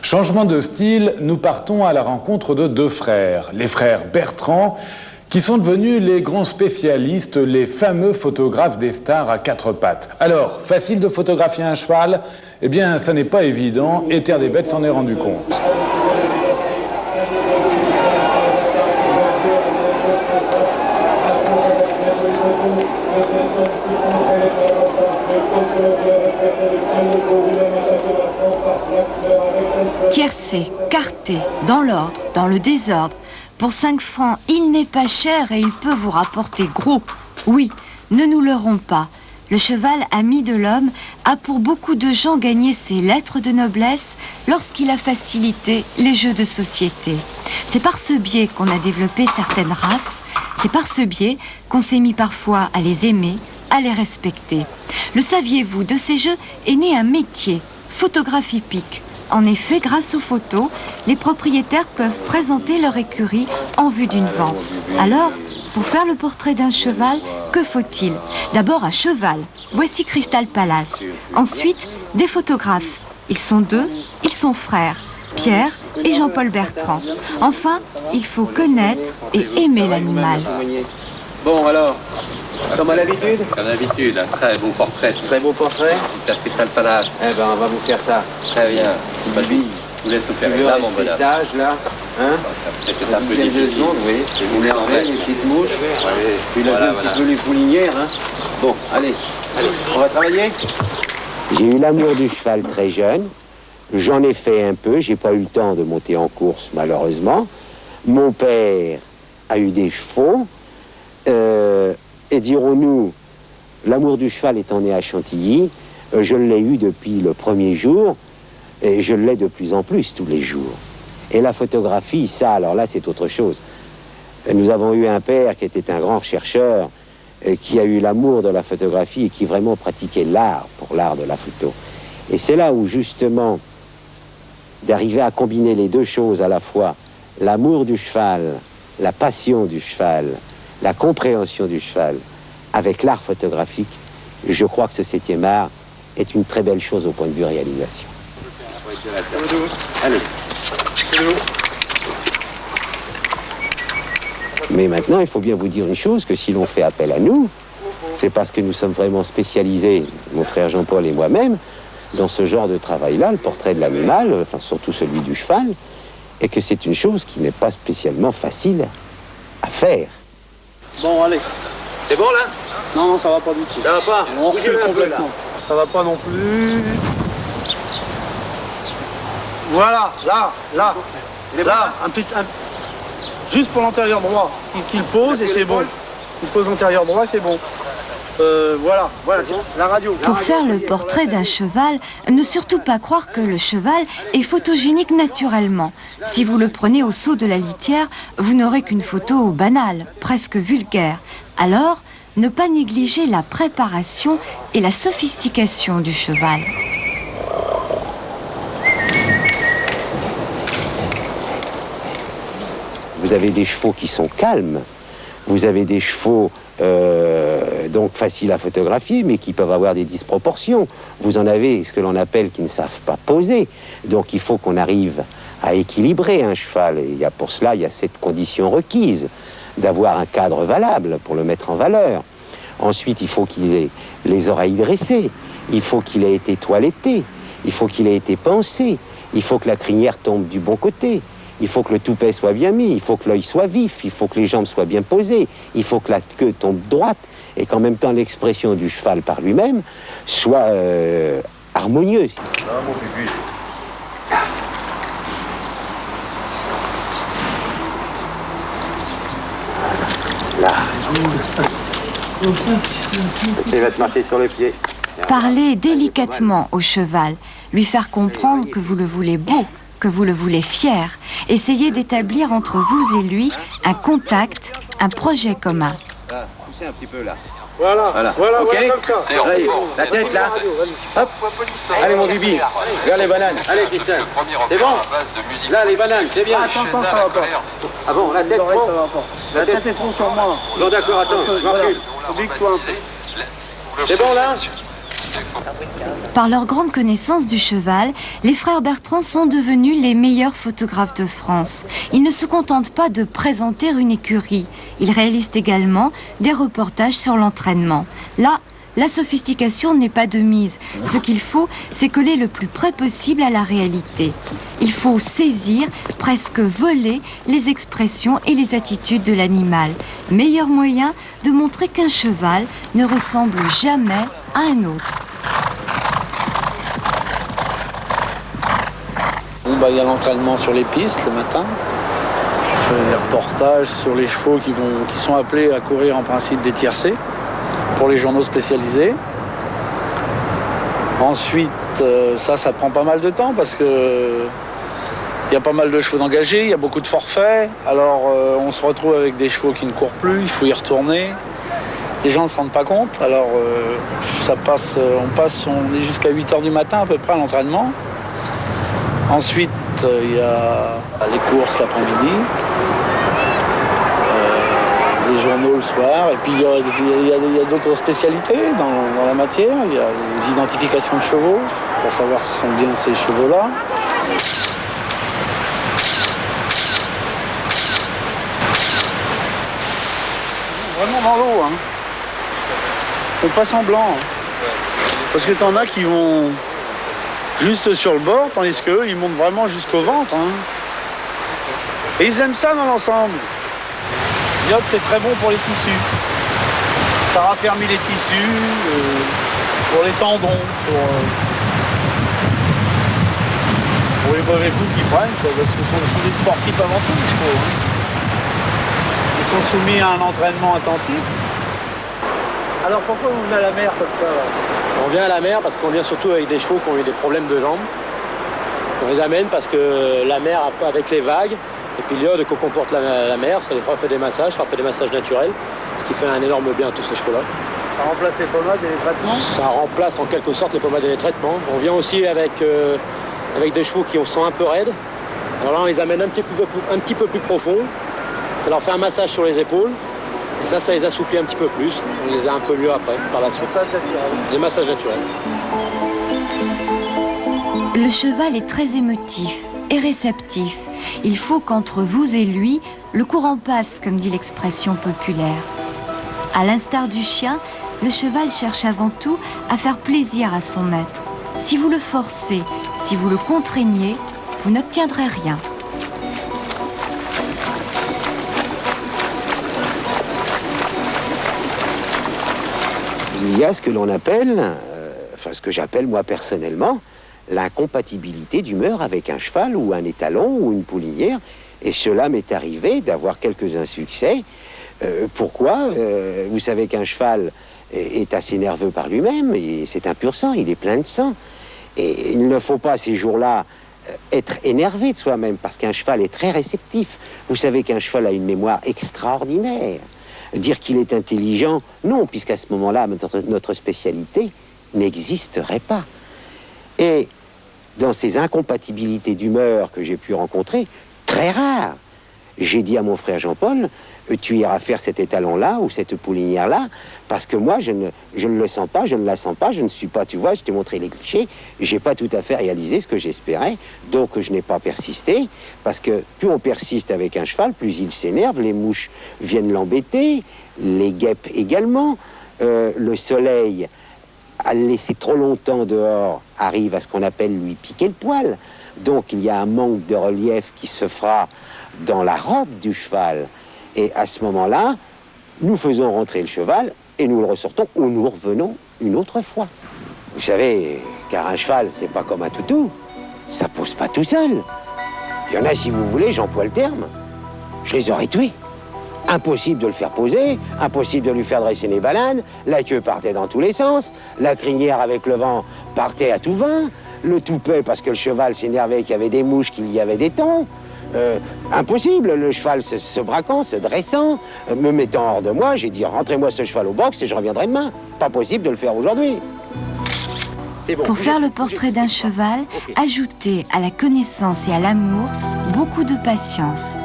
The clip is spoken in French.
Changement de style, nous partons à la rencontre de deux frères, les frères Bertrand, qui sont devenus les grands spécialistes, les fameux photographes des stars à quatre pattes. Alors, facile de photographier un cheval? Eh bien, ça n'est pas évident, et Terre des Bêtes s'en est rendu compte. Tiercé, quarté, dans l'ordre, dans le désordre. Pour 5 francs, il n'est pas cher et il peut vous rapporter gros. Oui, ne nous leurrons pas. Le cheval ami de l'homme a pour beaucoup de gens gagné ses lettres de noblesse lorsqu'il a facilité les jeux de société. C'est par ce biais qu'on a développé certaines races, c'est par ce biais qu'on s'est mis parfois à les aimer, à les respecter. Le saviez-vous, de ces jeux est né un métier, photographe hippique. En effet, grâce aux photos, les propriétaires peuvent présenter leur écurie en vue d'une vente. Alors, pour faire le portrait d'un cheval, que faut-il? D'abord un cheval. Voici Crystal Palace. Ensuite, des photographes. Ils sont deux, ils sont frères, Pierre et Jean-Paul Bertrand. Enfin, il faut connaître et aimer l'animal. Bon alors, comme à l'habitude? Comme d'habitude, un très beau portrait. Très beau portrait? Crystal Palace. Eh ben, on va vous faire ça. Très bien. Bibi, vous laisse opérer tu veux là, mon rester bonhomme. sage, là? Hein? C'est un peu Une difficile. seconde, oui. Une merveille, une petite mouche. Puis là, Voilà, un petit peu les poulinières, hein? Bon, allez, on va travailler? J'ai eu l'amour du cheval très jeune. J'en ai fait un peu. J'ai pas eu le temps de monter en course, malheureusement. Mon père a eu des chevaux. Et dirons-nous, l'amour du cheval étant né à Chantilly, je l'ai eu depuis le premier jour, et je l'ai de plus en plus tous les jours. Et la photographie, ça, alors là, c'est autre chose. Nous avons eu un père qui était un grand chercheur, qui a eu l'amour de la photographie et qui vraiment pratiquait l'art pour l'art de la photo. Et c'est là où, justement, d'arriver à combiner les deux choses à la fois, l'amour du cheval, la passion du cheval, la compréhension du cheval avec l'art photographique, je crois que ce 7e art est une très belle chose au point de vue réalisation. Allez. Mais maintenant, il faut bien vous dire une chose, que si l'on fait appel à nous, c'est parce que nous sommes vraiment spécialisés, mon frère Jean-Paul et moi-même, dans ce genre de travail-là, le portrait de l'animal, enfin surtout celui du cheval, et que c'est une chose qui n'est pas spécialement facile à faire. Bon, allez. C'est bon, là? Non, ça va pas du tout. Ça va pas? On recule complètement. Ça va pas non plus. Voilà, là. Là, juste pour l'antérieur droit. Qu'il pose et c'est bon. Il pose l'antérieur droit, c'est bon. Voilà, la radio. Pour faire le portrait d'un cheval, ne surtout pas croire que le cheval est photogénique naturellement. Si vous le prenez au saut de la litière, vous n'aurez qu'une photo banale, presque vulgaire. Alors, ne pas négliger la préparation et la sophistication du cheval. Vous avez des chevaux qui sont calmes, vous avez des chevaux donc faciles à photographier, mais qui peuvent avoir des disproportions. Vous en avez ce que l'on appelle qui ne savent pas poser. Donc il faut qu'on arrive à équilibrer un cheval. Et pour cela, il y a cette condition requise d'avoir un cadre valable pour le mettre en valeur. Ensuite, il faut qu'il ait les oreilles dressées, il faut qu'il ait été toiletté, il faut qu'il ait été pansé, il faut que la crinière tombe du bon côté. Il faut que le toupet soit bien mis, il faut que l'œil soit vif, il faut que les jambes soient bien posées, il faut que la queue tombe droite et qu'en même temps l'expression du cheval par lui-même soit harmonieuse. Là. Il va te marcher sur le pied. Parlez délicatement au cheval, lui faire comprendre que vous le voulez beau, que vous le voulez fier. Essayez d'établir entre vous et lui un contact, un projet commun. Là, poussez un petit peu, là. Voilà, Ok. comme ça. Allez, la tête, là. Hop. Allez, mon bibi. Regarde les bananes. Allez, Christelle. C'est bon? Là, les bananes, c'est bien. Attends, ça va pas. Ah bon, la tête, L'oreille, trop? ça va pas. La La tête est trop sur moi. Non, d'accord, attends, je m'encule. Oblique-toi un peu. C'est bon, là? Par leur grande connaissance du cheval, les frères Bertrand sont devenus les meilleurs photographes de France. Ils ne se contentent pas de présenter une écurie. Ils réalisent également des reportages sur l'entraînement. Là, la sophistication n'est pas de mise. Ce qu'il faut, c'est coller le plus près possible à la réalité. Il faut saisir, presque voler, les expressions et les attitudes de l'animal. Meilleur moyen de montrer qu'un cheval ne ressemble jamais à un autre. Il y a l'entraînement sur les pistes le matin. On fait des reportages sur les chevaux qui sont appelés à courir en principe des tiercés pour les journaux spécialisés. Ensuite, ça prend pas mal de temps parce que il y a pas mal de chevaux d'engagés, il y a beaucoup de forfaits. Alors on se retrouve avec des chevaux qui ne courent plus, il faut y retourner. Les gens ne se rendent pas compte. Alors on est jusqu'à 8h du matin à peu près à l'entraînement. Ensuite, il y a les courses l'après-midi, les journaux le soir, et puis il y a d'autres spécialités dans la matière. Il y a les identifications de chevaux, pour savoir si ce sont bien ces chevaux-là. Vraiment dans l'eau, hein. On passe en blanc. Hein. Parce que t'en as qui vont juste sur le bord, tandis qu'eux, ils montent vraiment jusqu'au ventre. Hein. Et ils aiment ça dans l'ensemble. L'iode, c'est très bon pour les tissus. Ça raffermit les tissus, pour les tendons, pour les mauvais coups qu'ils prennent, parce que ce sont des sportifs avant tout, les chevaux. Hein. Ils sont soumis à un entraînement intensif. Alors pourquoi vous venez à la mer comme ça là ? On vient à la mer parce qu'on vient surtout avec des chevaux qui ont eu des problèmes de jambes. On les amène parce que la mer, avec les vagues, et puis l'iode que comporte la mer, ça leur fait des massages, ça leur fait des massages naturels, ce qui fait un énorme bien à tous ces chevaux-là. Ça remplace les pommades et les traitements ? Ça remplace en quelque sorte les pommades et les traitements. On vient aussi avec des chevaux qui sont un peu raides. Alors là, on les amène un petit peu plus profond. Ça leur fait un massage sur les épaules. Et ça les assouplit un petit peu plus. On les a un peu mieux après, par la suite. Des massages naturels. Le cheval est très émotif et réceptif. Il faut qu'entre vous et lui, le courant passe, comme dit l'expression populaire. À l'instar du chien, le cheval cherche avant tout à faire plaisir à son maître. Si vous le forcez, si vous le contraignez, vous n'obtiendrez rien. Il y a ce que l'on appelle, ce que j'appelle moi personnellement, l'incompatibilité d'humeur avec un cheval ou un étalon ou une poulinière. Et cela m'est arrivé d'avoir quelques insuccès. Pourquoi ? Vous savez qu'un cheval est assez nerveux par lui-même, et c'est un pur sang, il est plein de sang. Et il ne faut pas ces jours-là être énervé de soi-même, parce qu'un cheval est très réceptif. Vous savez qu'un cheval a une mémoire extraordinaire. Dire qu'il est intelligent, non, puisqu'à ce moment-là, notre spécialité n'existerait pas. Et dans ces incompatibilités d'humeur que j'ai pu rencontrer, très rares, j'ai dit à mon frère Jean-Paul, tu iras faire cet étalon-là ou cette poulinière-là, parce que moi, je ne le sens pas, je ne la sens pas, je ne suis pas, tu vois, je t'ai montré les clichés, j'ai pas tout à fait réalisé ce que j'espérais, donc je n'ai pas persisté, parce que plus on persiste avec un cheval, plus il s'énerve, les mouches viennent l'embêter, les guêpes également, le soleil, à le laisser trop longtemps dehors, arrive à ce qu'on appelle lui piquer le poil, donc il y a un manque de relief qui se fera dans la robe du cheval. Et à ce moment-là, nous faisons rentrer le cheval et nous le ressortons ou nous revenons une autre fois. Vous savez, car un cheval, c'est pas comme un toutou. Ça pose pas tout seul. Il y en a, si vous voulez, j'emploie le terme, je les aurais tués. Impossible de le faire poser, impossible de lui faire dresser les bananes, la queue partait dans tous les sens, la crinière avec le vent partait à tout vent, le toupet parce que le cheval s'énervait qu'il y avait des mouches, qu'il y avait des thons. Impossible, le cheval se braquant, se dressant, me mettant hors de moi, j'ai dit rentrez-moi ce cheval au box et je reviendrai demain. Pas possible de le faire aujourd'hui. Bon. Pour faire le portrait d'un cheval, ajoutez à la connaissance et à l'amour beaucoup de patience.